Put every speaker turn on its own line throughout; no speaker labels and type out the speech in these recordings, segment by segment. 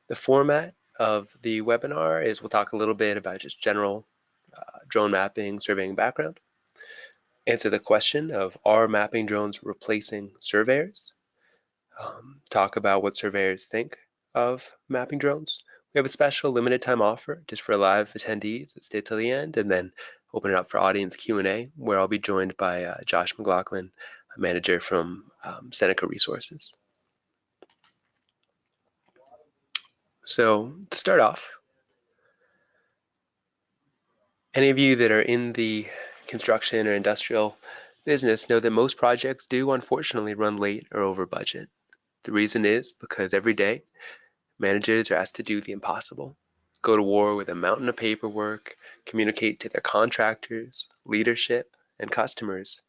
The format of the webinar is we'll talk a little bit about just general drone mapping, surveying background, answer the question of are mapping drones replacing surveyors, talk about what surveyors think of mapping drones. We have a special limited time offer just for live attendees that stay till the end, and then open it up for audience Q&A, where I'll be joined by Josh McLaughlin, a manager from Seneca Resources. So to start off, any of you that are in the construction or industrial business know that most projects do unfortunately run late or over budget. The reason is because every day managers are asked to do the impossible, go to war with a mountain of paperwork, communicate to their contractors, leadership, and customers,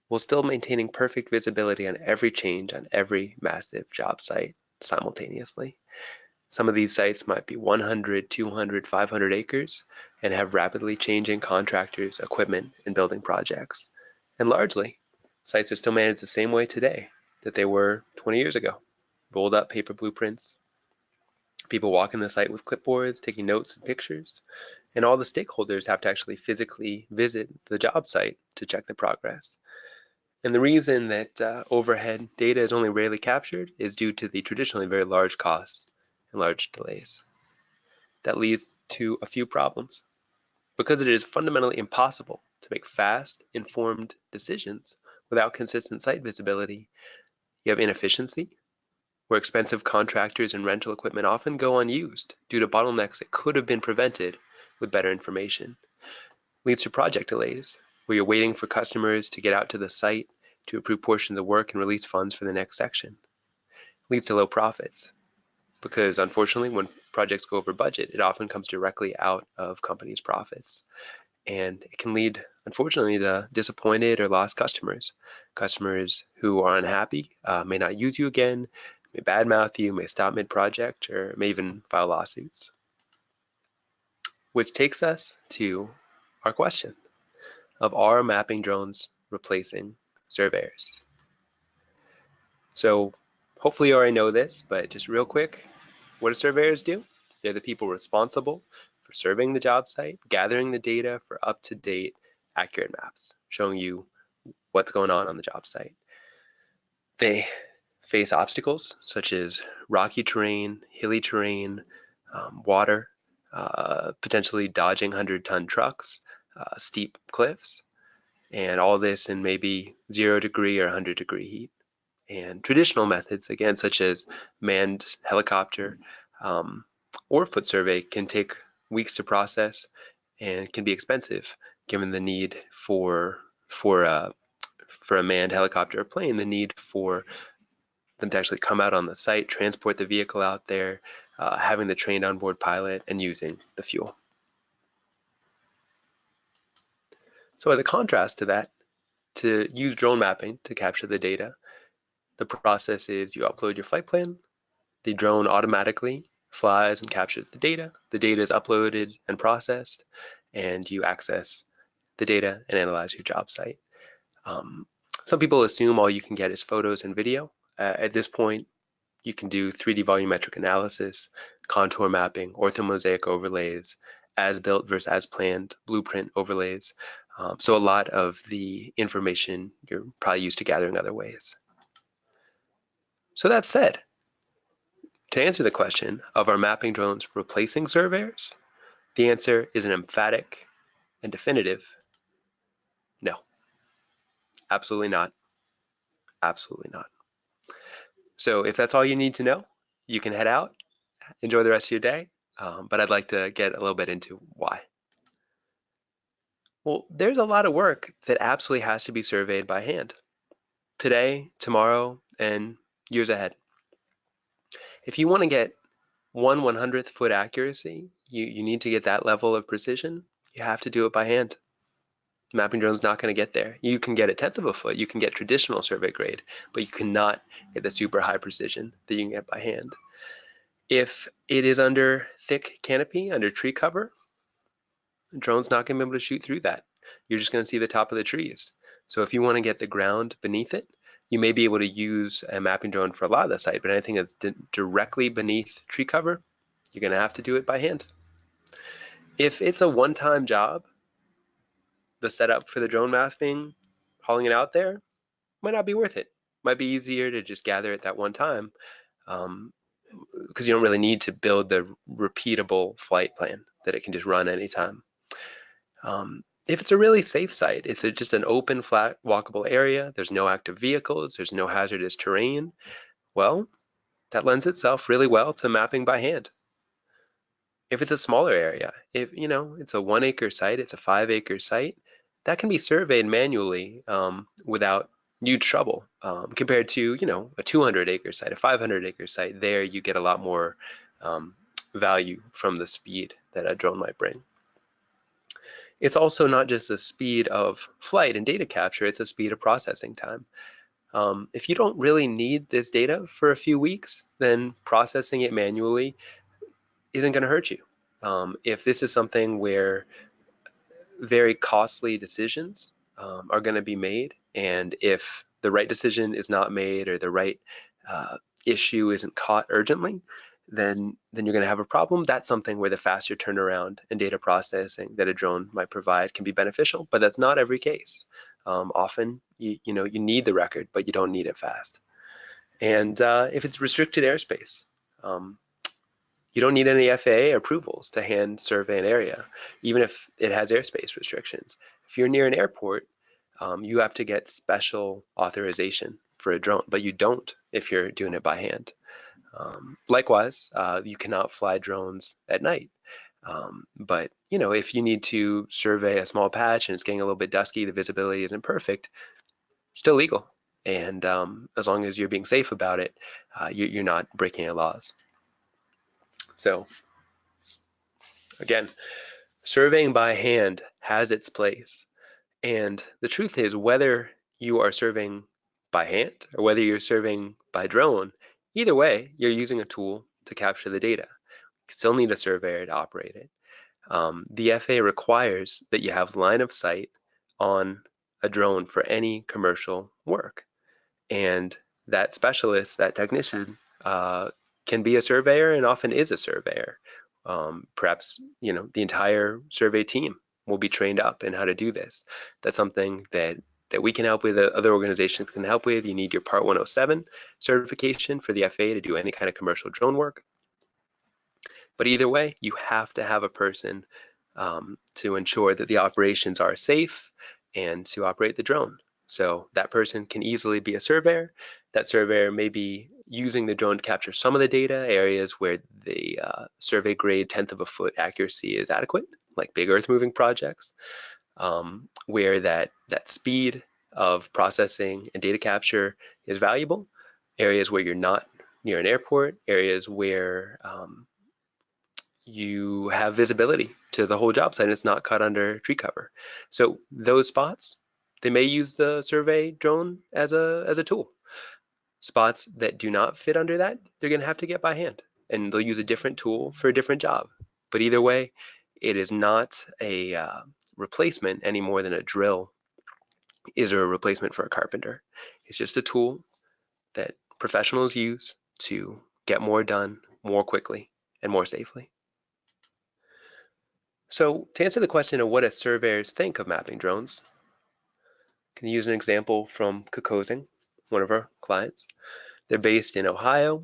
while still maintaining perfect visibility on every change on every massive job site simultaneously. Some of these sites might be 100, 200, 500 acres and have rapidly changing contractors, equipment, and building projects. And largely, sites are still managed the same way today that they were 20 years ago. Rolled up paper blueprints, people walking the site with clipboards, taking notes and pictures, and all the stakeholders have to actually physically visit the job site to check the progress. And the reason that overhead data is only rarely captured is due to the traditionally very large costs and large delays. That leads to a few problems. Because it is fundamentally impossible to make fast, informed decisions without consistent site visibility, you have inefficiency, where expensive contractors and rental equipment often go unused due to bottlenecks that could have been prevented with better information. Leads to project delays, where you're waiting for customers to get out to the site to approve portions of the work and release funds for the next section. Leads to low profits, because unfortunately when projects go over budget, it often comes directly out of companies' profits. And it can lead, unfortunately, to disappointed or lost customers. Customers who are unhappy may not use you again, may badmouth you, may stop mid-project, or may even file lawsuits. Which takes us to our question of are mapping drones replacing surveyors? So hopefully you already know this, but just real quick, what do surveyors do? They're the people responsible for surveying the job site, gathering the data for up-to-date, accurate maps, showing you what's going on the job site. They face obstacles such as rocky terrain, hilly terrain, water, potentially dodging 100-ton trucks, steep cliffs, and all this in maybe 0-degree or 100-degree heat. And traditional methods, again, such as manned helicopter or foot survey, can take weeks to process and can be expensive, given the need for a manned helicopter or plane, the need for them to actually come out on the site, transport the vehicle out there, having the trained onboard pilot, and using the fuel. So as a contrast to that, to use drone mapping to capture the data, the process is you upload your flight plan, the drone automatically flies and captures the data is uploaded and processed, and you access the data and analyze your job site. Some people assume all you can get is photos and video. At this point, you can do 3D volumetric analysis, contour mapping, orthomosaic overlays, as-built versus as-planned, blueprint overlays. So a lot of the information you're probably used to gathering other ways. So that said, to answer the question of are mapping drones replacing surveyors, the answer is an emphatic and definitive no. Absolutely not. Absolutely not. So if that's all you need to know, you can head out, enjoy the rest of your day, but I'd like to get a little bit into why. Well, there's a lot of work that absolutely has to be surveyed by hand today, tomorrow, and years ahead. If you want to get 1/100th foot accuracy, you need to get that level of precision, you have to do it by hand. Mapping drone's not going to get there. You can get 1/10 of a foot, you can get traditional survey grade, but you cannot get the super high precision that you can get by hand. If it is under thick canopy, under tree cover, the drone's not going to be able to shoot through that. You're just going to see the top of the trees. So if you want to get the ground beneath it, you may be able to use a mapping drone for a lot of the site, but anything that's directly beneath tree cover, you're going to have to do it by hand. If it's a one-time job, the setup for the drone mapping, hauling it out there, might not be worth it. Might be easier to just gather it that one time, because you don't really need to build the repeatable flight plan that it can just run anytime. If it's a really safe site, it's just an open, flat, walkable area, there's no active vehicles, there's no hazardous terrain, well, that lends itself really well to mapping by hand. If it's a smaller area, if it's a 1 acre site, it's a 5 acre site, that can be surveyed manually without huge trouble compared to a 200 acre site, a 500 acre site. There you get a lot more value from the speed that a drone might bring. It's also not just the speed of flight and data capture, it's the speed of processing time. If you don't really need this data for a few weeks, then processing it manually isn't going to hurt you. If this is something where very costly decisions are going to be made, and if the right decision is not made or the right issue isn't caught urgently, then you're going to have a problem. That's something where the faster turnaround and data processing that a drone might provide can be beneficial, but that's not every case. Often, you need the record, but you don't need it fast. And if it's restricted airspace, you don't need any FAA approvals to hand survey an area, even if it has airspace restrictions. If you're near an airport, you have to get special authorization for a drone, but you don't if you're doing it by hand. Likewise, you cannot fly drones at night. But if you need to survey a small patch and it's getting a little bit dusky, the visibility isn't perfect, still legal. And as long as you're being safe about it, you're not breaking any laws. So again, surveying by hand has its place. And the truth is, whether you are surveying by hand or whether you're surveying by drone, either way, you're using a tool to capture the data. You still need a surveyor to operate it. The FAA requires that you have line of sight on a drone for any commercial work. And that specialist, that technician, can be a surveyor and often is a surveyor. Perhaps the entire survey team will be trained up in how to do this. That's something that we can help with, other organizations can help with. You need your Part 107 certification for the FAA to do any kind of commercial drone work. But either way, you have to have a person to ensure that the operations are safe and to operate the drone. So that person can easily be a surveyor. That surveyor may be using the drone to capture some of the data, areas where the survey grade 1/10 of a foot accuracy is adequate, like big earth moving projects, where that speed of processing and data capture is valuable, areas where you're not near an airport, areas where you have visibility to the whole job site and it's not cut under tree cover. So those spots, they may use the survey drone as a tool. Spots that do not fit under that, they're going to have to get by hand, and they'll use a different tool for a different job. But either way, it is not a replacement any more than a drill is a replacement for a carpenter. It's just a tool that professionals use to get more done more quickly and more safely. So to answer the question of what do surveyors think of mapping drones, I can use an example from Kokosing, one of our clients. They're based in Ohio.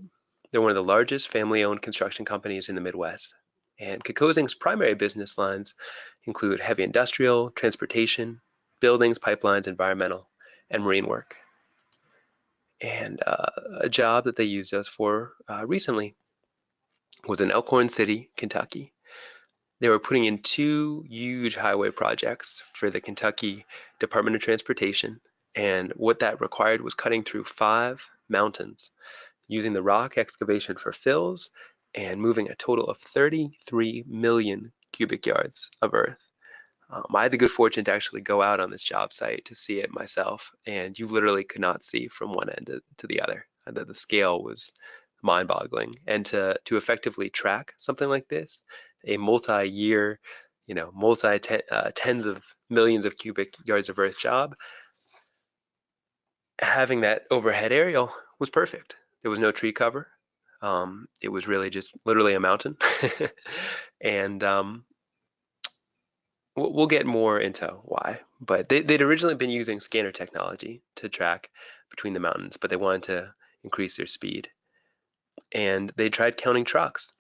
They're one of the largest family-owned construction companies in the Midwest. And Kokosing's primary business lines include heavy industrial, transportation, buildings, pipelines, environmental, and marine work. And a job that they used us for recently was in Elkhorn City, Kentucky. They were putting in 2 huge highway projects for the Kentucky Department of Transportation. And what that required was cutting through 5 mountains, using the rock excavation for fills and moving a total of 33 million cubic yards of earth. I had the good fortune to actually go out on this job site to see it myself, and you literally could not see from one end to the other. The scale was mind-boggling, and to effectively track something like this, a multi-year, tens of millions of cubic yards of earth job, having that overhead aerial was perfect. There was no tree cover. It was really just literally a mountain. And we'll get more into why. But they'd originally been using scanner technology to track between the mountains, but they wanted to increase their speed. And they tried counting trucks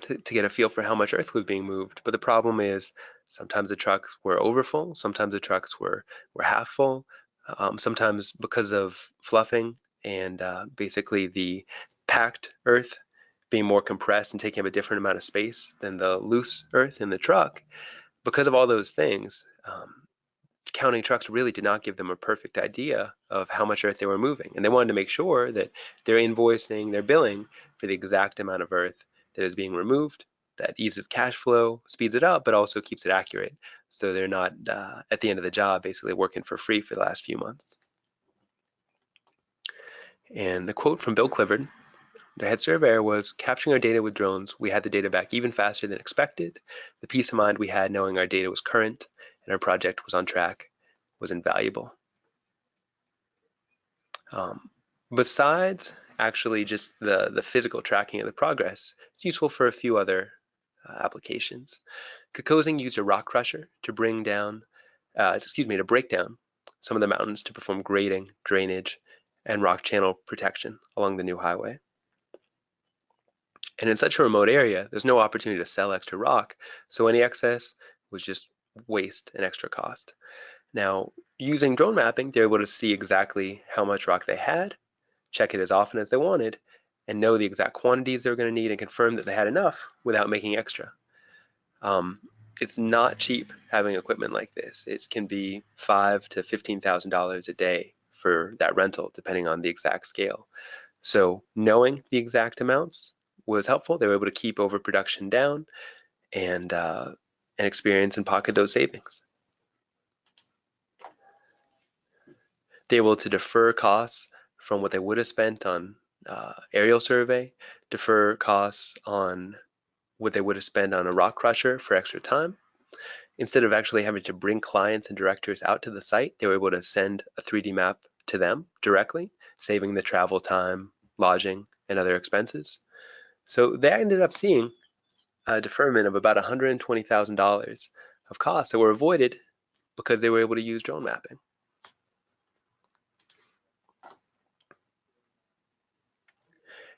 to get a feel for how much earth was being moved. But the problem is sometimes the trucks were overfull, sometimes the trucks were half full, sometimes because of fluffing and basically the packed earth being more compressed and taking up a different amount of space than the loose earth in the truck. Because of all those things, counting trucks really did not give them a perfect idea of how much earth they were moving. And they wanted to make sure that they're invoicing, they're billing for the exact amount of earth that is being removed. That eases cash flow, speeds it up, but also keeps it accurate. So they're not, at the end of the job, basically working for free for the last few months. And the quote from Bill Clifford, the head surveyor, was, "Capturing our data with drones, we had the data back even faster than expected. The peace of mind we had knowing our data was current and our project was on track was invaluable." Besides actually just the physical tracking of the progress, it's useful for a few other applications. Kokosing used a rock crusher to break down some of the mountains to perform grading, drainage, and rock channel protection along the new highway. And in such a remote area, there's no opportunity to sell extra rock, so any excess was just waste and extra cost. Now, using drone mapping, they're able to see exactly how much rock they had, check it as often as they wanted, and know the exact quantities they were going to need and confirm that they had enough without making extra. It's not cheap having equipment like this. It can be $5,000 to $15,000 a day for that rental, depending on the exact scale. So knowing the exact amounts was helpful. They were able to keep overproduction down and experience and pocket those savings. They were able to defer costs from what they would have spent on aerial survey, defer costs on what they would have spent on a rock crusher for extra time. Instead of actually having to bring clients and directors out to the site, they were able to send a 3D map to them directly, saving the travel time, lodging, and other expenses. So they ended up seeing a deferment of about $120,000 of costs that were avoided because they were able to use drone mapping.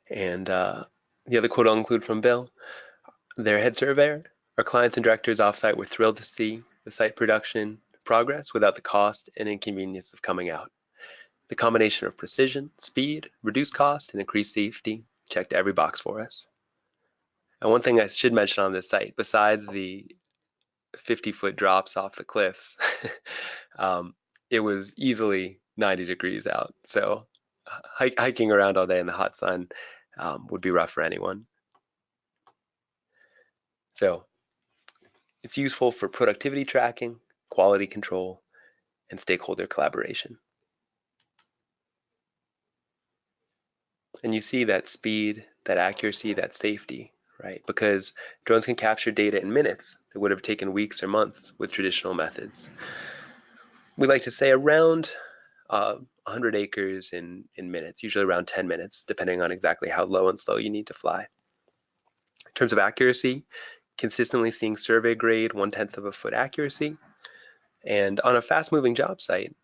And the other quote I'll include from Bill, their head surveyor, "Our clients and directors offsite were thrilled to see the site production progress without the cost and inconvenience of coming out. The combination of precision, speed, reduced cost, and increased safety checked every box for us." And one thing I should mention on this site, besides the 50-foot drops off the cliffs, it was easily 90 degrees out. So hiking around all day in the hot sun would be rough for anyone. So it's useful for productivity tracking, quality control, and stakeholder collaboration. And you see that speed, that accuracy, that safety, right? Because drones can capture data in minutes that would have taken weeks or months with traditional methods. We like to say around 100 acres in minutes, usually around 10 minutes, depending on exactly how low and slow you need to fly. In terms of accuracy, consistently seeing survey grade 1/10 of a foot accuracy. And on a fast moving job site,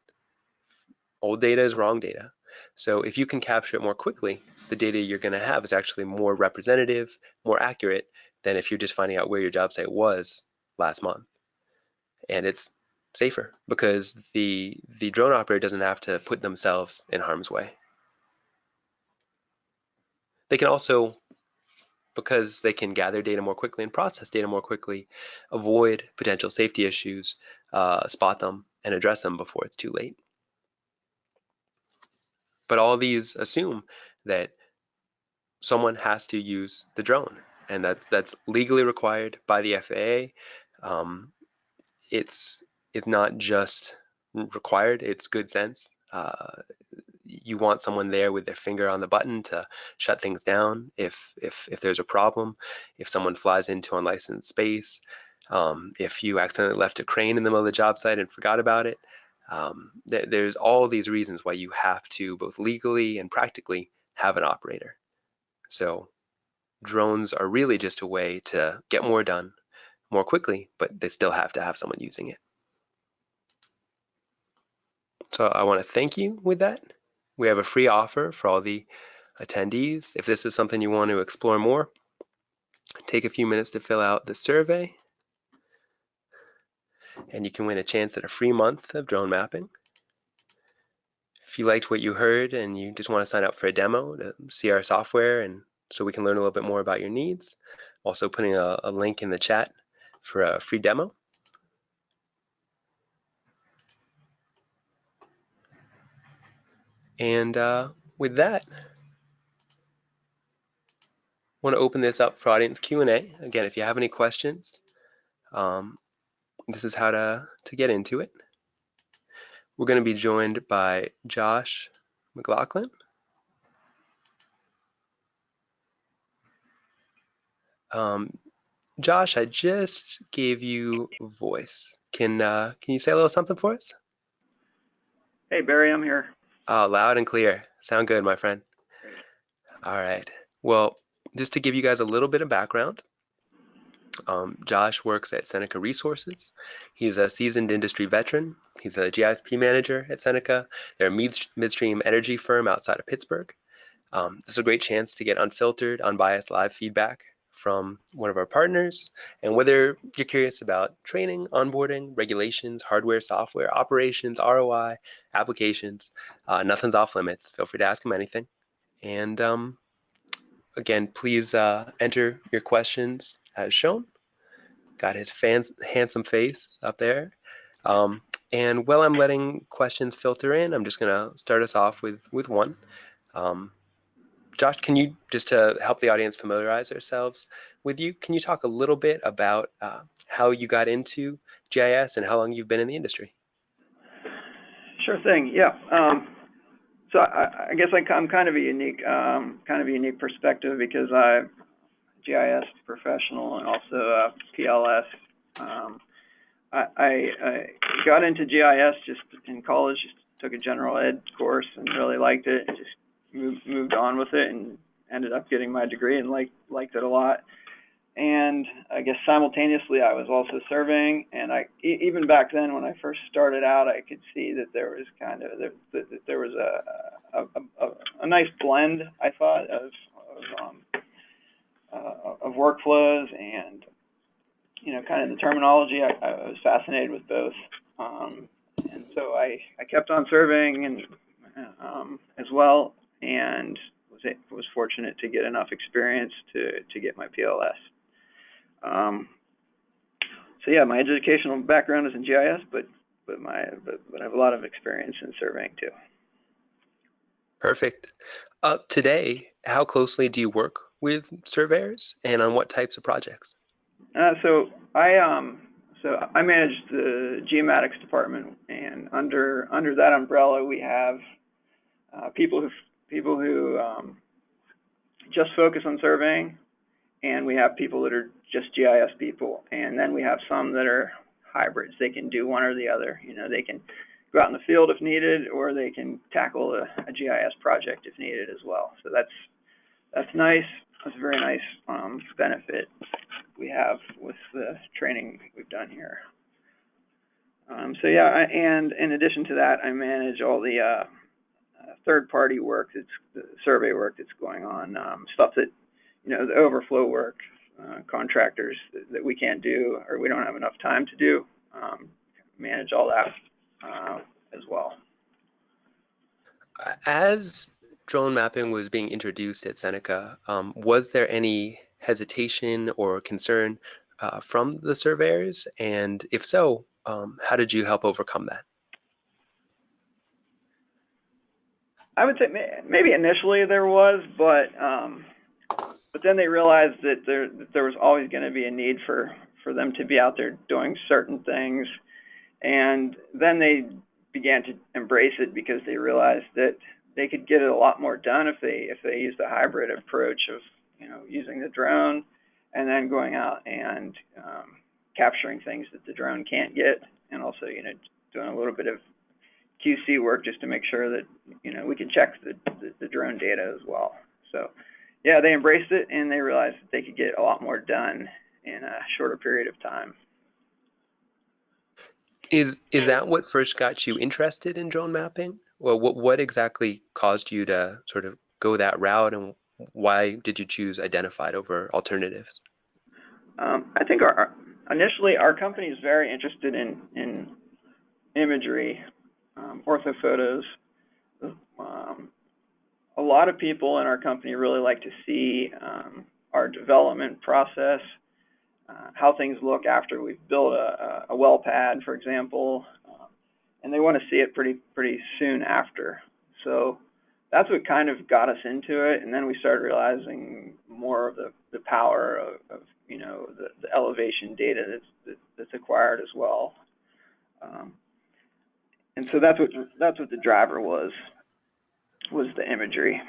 old data is wrong data. So if you can capture it more quickly, the data you're going to have is actually more representative, more accurate than if you're just finding out where your job site was last month. And it's safer because the drone operator doesn't have to put themselves in harm's way. They can also, because they can gather data more quickly and process data more quickly, avoid potential safety issues, spot them, and address them before it's too late. But all these assume that someone has to use the drone, and that's legally required by the FAA. It's not just required; it's good sense. You want someone there with their finger on the button to shut things down if there's a problem, if someone flies into unlicensed space, if you accidentally left a crane in the middle of the job site and forgot about it. There's all these reasons why you have to both legally and practically have an operator. So drones are really just a way to get more done more quickly, but they still have to have someone using it. So I want to thank you with that. We have a free offer for all the attendees. If this is something you want to explore more, take a few minutes to fill out the survey, and you can win a chance at a free month of drone mapping. If you liked what you heard and you just want to sign up for a demo to see our software and so we can learn a little bit more about your needs, also putting a link in the chat for a free demo. And with that, I want to open this up for audience Q&A. Again, if you have any questions, this is how to get into it. We're going to be joined by Josh McLaughlin. Josh, I just gave you voice. Can you say a little something for us?
Hey, Barry, I'm here.
Oh, loud and clear. Sound good, my friend.
Great.
All right. Well, just to give you guys a little bit of background, Josh works at Seneca Resources. He's a seasoned industry veteran. He's a GISP manager at Seneca. They're a midstream energy firm outside of Pittsburgh. This is a great chance to get unfiltered, unbiased live feedback from one of our partners. And whether you're curious about training, onboarding, regulations, hardware, software, operations, ROI, applications, nothing's off limits. Feel free to ask him anything. And again, please enter your questions as shown. Got his handsome face up there. And while I'm letting questions filter in, I'm just going to start us off with one. Josh, can you, just to help the audience familiarize ourselves with you, can you talk a little bit about how you got into GIS and how long you've been in the industry?
Sure thing. Yeah. So I guess I'm kind of a unique perspective because I'm a GIS professional and also a PLS. I got into GIS just in college. Just took a general ed course and really liked it. And just moved on with it and ended up getting my degree and liked it a lot. And I guess simultaneously I was also surveying, and even back then when I first started out, I could see that there was that there was a nice blend, I thought, of workflows and kind of the terminology. I was fascinated with both, and so I kept on surveying and as well, and was fortunate to get enough experience to get my PLS. So yeah, my educational background is in GIS, but I have a lot of experience in surveying too.
Perfect. Today, how closely do you work with surveyors and on what types of projects?
So I manage the geomatics department, and under that umbrella, we have people who just focus on surveying, and we have people that are just GIS people, and then we have some that are hybrids. They can do one or the other. They can go out in the field if needed, or they can tackle a GIS project if needed as well. So that's nice. That's a very nice benefit we have with the training we've done here. So yeah, and in addition to that, I manage all the third-party work, the survey work that's going on, stuff that, the overflow work, contractors that we can't do or we don't have enough time to do, manage all that as well.
As drone mapping was being introduced at Seneca, was there any hesitation or concern from the surveyors? And if so, how did you help overcome that?
I would say maybe initially there was, but then they realized that there was always going to be a need for them to be out there doing certain things, and then they began to embrace it because they realized that they could get a lot more done if they used a hybrid approach of using the drone and then going out and capturing things that the drone can't get, and also doing a little bit of QC work just to make sure that we can check the drone data as well. So yeah, they embraced it and they realized that they could get a lot more done in a shorter period of time.
Is that what first got you interested in drone mapping? Well, what exactly caused you to sort of go that route, and why did you choose identified over alternatives?
I think initially our company is very interested in imagery, orthophotos. Um, a lot of people in our company really like to see our development process, how things look after we've built a well pad, for example, and they want to see it pretty soon after. So that's what kind of got us into it, and then we started realizing more of the power of the elevation data that's acquired as well. Um, and so that's what the driver was the imagery.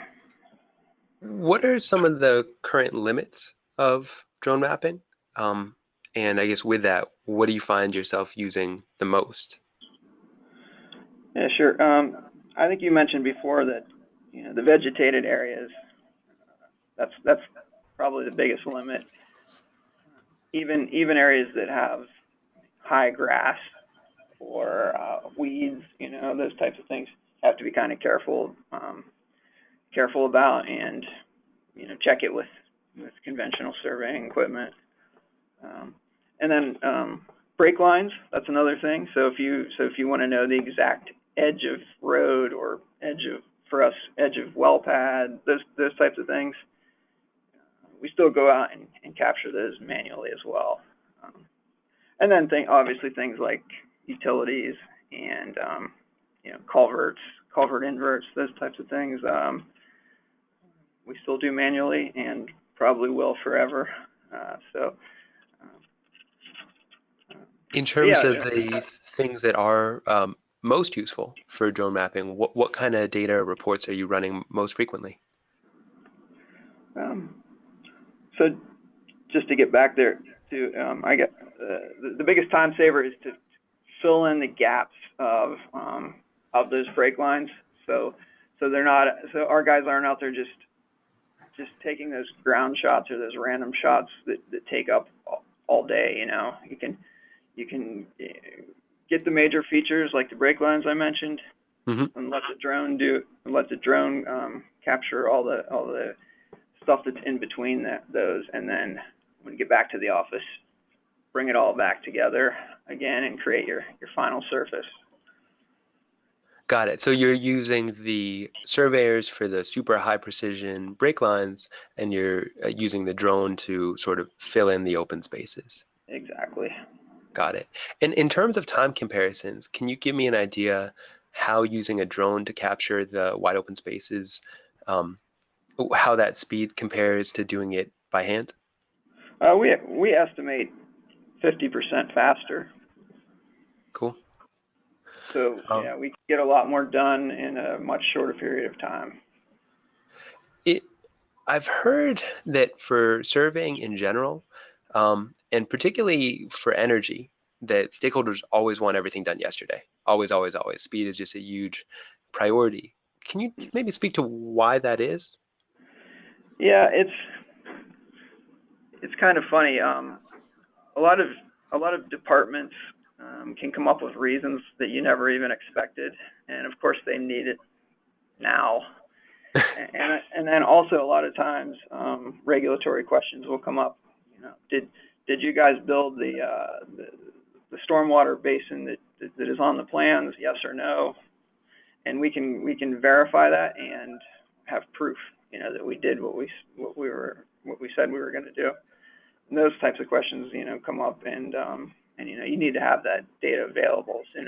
What are some of the current limits of drone mapping? Um, and I guess with that, what do you find yourself using the most?
Yeah, sure. I think you mentioned before that the vegetated areas, that's probably the biggest limit. Even areas that have high grass or weeds, those types of things have to be kind of careful about, and check it with conventional surveying equipment. Um, and then brake lines, that's another thing. So if you want to know the exact edge of road or for us edge of well pad, those types of things, we still go out and capture those manually as well. Um, and then obviously things like utilities and culverts, culvert inverts, those types of things. We still do manually and probably will forever. So,
In
but
terms
yeah,
of the things that are most useful for drone mapping, what kind of data or reports are you running most frequently?
um, so just to get back there to, I get the biggest time saver is to fill in the gaps of those brake lines. So they're not. So our guys aren't out there just taking those ground shots or those random shots that take up all day. You can get the major features like the brake lines I mentioned,
Hmm.
and let the drone capture all the stuff that's in between those, and then when you get back to the office, bring it all back together again and create your final surface.
Got it. So you're using the surveyors for the super high precision brake lines, and you're using the drone to sort of fill in the open spaces.
Exactly.
Got it. And in terms of time comparisons, can you give me an idea how using a drone to capture the wide open spaces, um, how that speed compares to doing it by hand?
We estimate 50% faster.
Cool.
So
Um,
yeah, we get a lot more done in a much shorter period of time.
it, I've heard that for surveying in general, and particularly for energy, that stakeholders always want everything done yesterday. Always, always, always. Speed is just a huge priority. Can you maybe speak to why that is?
Yeah, it's kind of funny. A lot of a lot of departments can come up with reasons that you never even expected, and of course they need it now. And then also a lot of times regulatory questions will come up. Did you guys build the stormwater basin that is on the plans? Yes or no? And we can verify that and have proof, that we did what we said we were going to do. And those types of questions, come up, and you need to have that data available as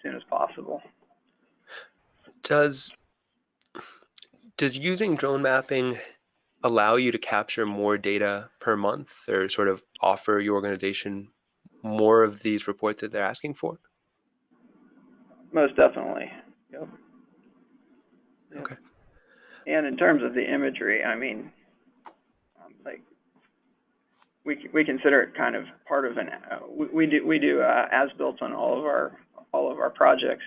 soon as possible.
Does does using drone mapping allow you to capture more data per month or sort of offer your organization more of these reports that they're asking for?
Most definitely. Yep. Yep.
Okay.
And in terms of the imagery, I mean, like we consider it kind of part of an we do as built on all of our projects,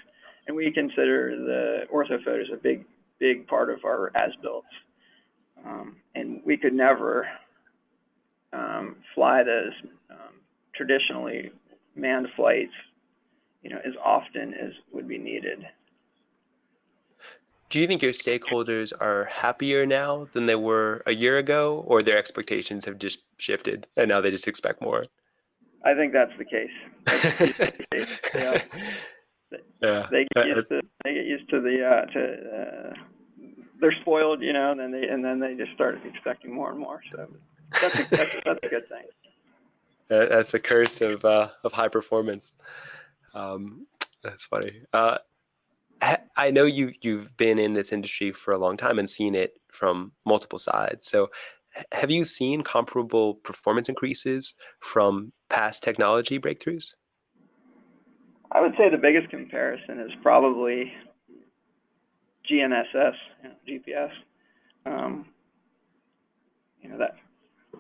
and we consider the ortho photos a big part of our as builts. And we could never fly those traditionally manned flights, as often as would be needed.
Do you think your stakeholders are happier now than they were a year ago, or their expectations have just shifted and now they just expect more?
I think that's the case. That's usually the case. Yeah,
Yeah,
they get used to they're spoiled, and then they just start expecting more and more. So that's a good thing.
that's the curse of high performance. Um, that's funny. I know you've been in this industry for a long time and seen it from multiple sides. So, have you seen comparable performance increases from past technology breakthroughs?
I would say the biggest comparison is probably GNSS, GPS. Um, that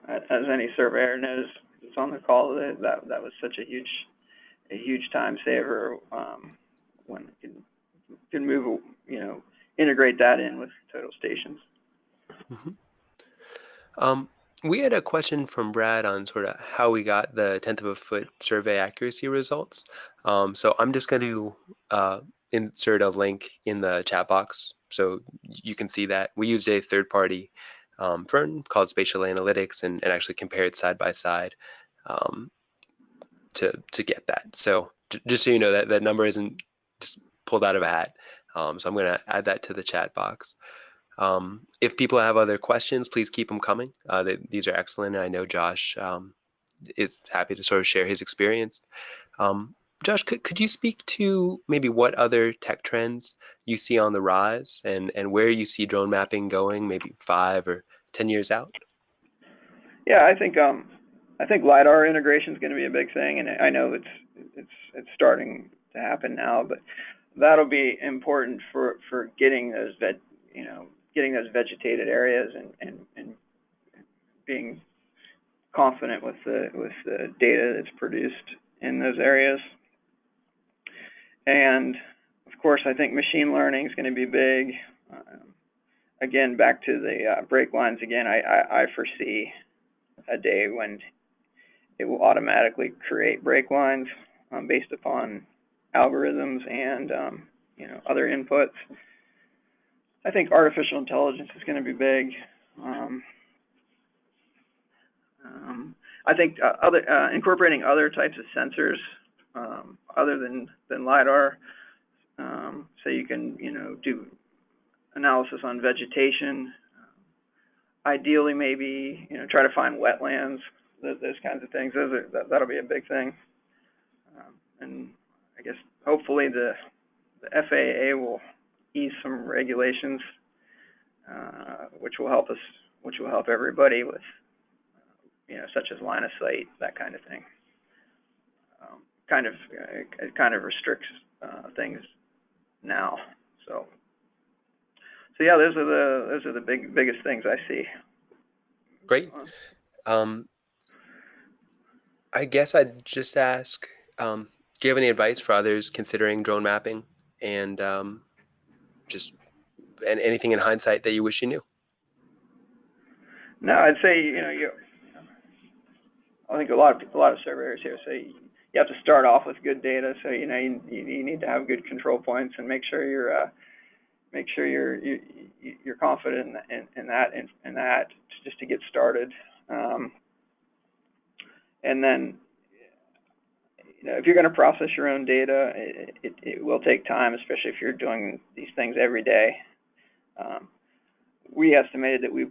as any surveyor knows, it's on the call, that was such a huge time saver, when you can move, integrate that in with total stations.
Mhm. Um, we had a question from Brad on sort of how we got the tenth of a foot survey accuracy results. So I'm just going to insert a link in the chat box so you can see that. We used a third-party firm called Spatial Analytics and actually compared side by side um, to get that. So just so you know that that number isn't just pulled out of a hat. So I'm going to add that to the chat box. If people have other questions, please keep them coming. These are excellent. And I know Josh is happy to sort of share his experience. Josh, could you speak to maybe what other tech trends you see on the rise and where you see drone mapping going, maybe 5 or 10 years out?
Yeah, I think lidar integration is going to be a big thing, and I know it's starting to happen now, but that'll be important for getting getting those vegetated areas and being confident with the data that's produced in those areas. And of course, I think machine learning is going to be big. Again, back to the break lines again. I foresee a day when it will automatically create break lines based upon algorithms and other inputs. I think artificial intelligence is going to be big. Um, I think incorporating other types of sensors other than lidar, so you can do analysis on vegetation. Ideally, maybe try to find wetlands, those kinds of things. That'll be a big thing. And I guess hopefully the FAA will ease some regulations, which will help us, which will help everybody with, such as line of sight, that kind of thing. It kind of restricts things now. So yeah, those are the biggest things I see.
Great. Um, I guess I'd just ask, do you have any advice for others considering drone mapping and just and anything in hindsight that you wish you knew?
No, I'd say I think a lot of surveyors here say you have to start off with good data. So you need to have good control points and make sure you're confident in that just to get started. And then if you're going to process your own data, it will take time, especially if you're doing these things every day. We estimated that we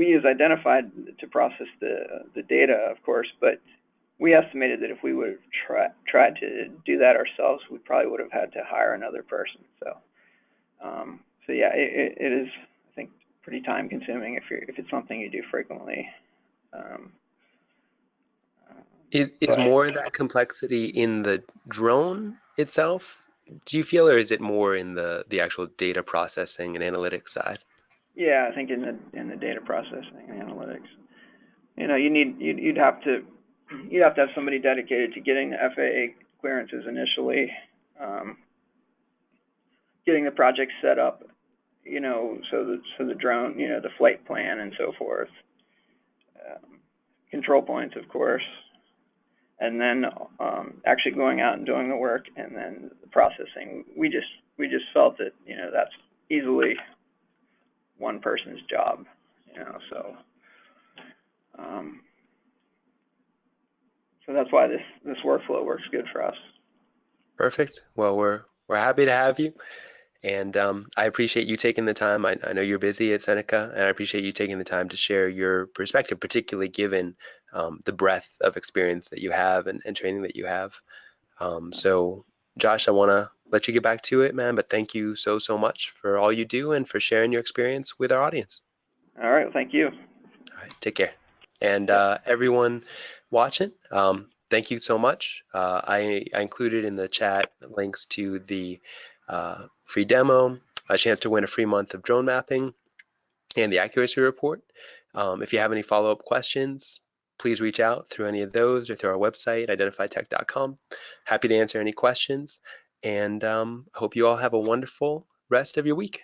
use identified to process the data, of course, but we estimated that if we would have tried to do that ourselves, we probably would have had to hire another person. So yeah, it is, I think, pretty time consuming if it's something you do frequently. Um,
Is
but
more of that complexity in the drone itself, do you feel, or is it more in the actual data processing and analytics side?
yeah, I think in the data processing and analytics, you'd have to have somebody dedicated to getting the FAA clearances initially, getting the project set up, so the drone, the flight plan and so forth, control points, of course, and then actually going out and doing the work, and then the processing. We just felt that that's easily one person's job, um, so that's why this workflow works good for us.
Perfect. Well, we're happy to have you. And I appreciate you taking the time. I know you're busy at Seneca, and I appreciate you taking the time to share your perspective, particularly given the breadth of experience that you have and training that you have. So, Josh, I want to let you get back to it, man, but thank you so, so much for all you do and for sharing your experience with our audience.
All right, well, thank you.
All right, take care. And
Yep.
everyone watching, thank you so much. I included in the chat links to the free demo, a chance to win a free month of drone mapping, and the accuracy report. If you have any follow-up questions, please reach out through any of those or through our website, identifytech.com. Happy to answer any questions, and I hope you all have a wonderful rest of your week.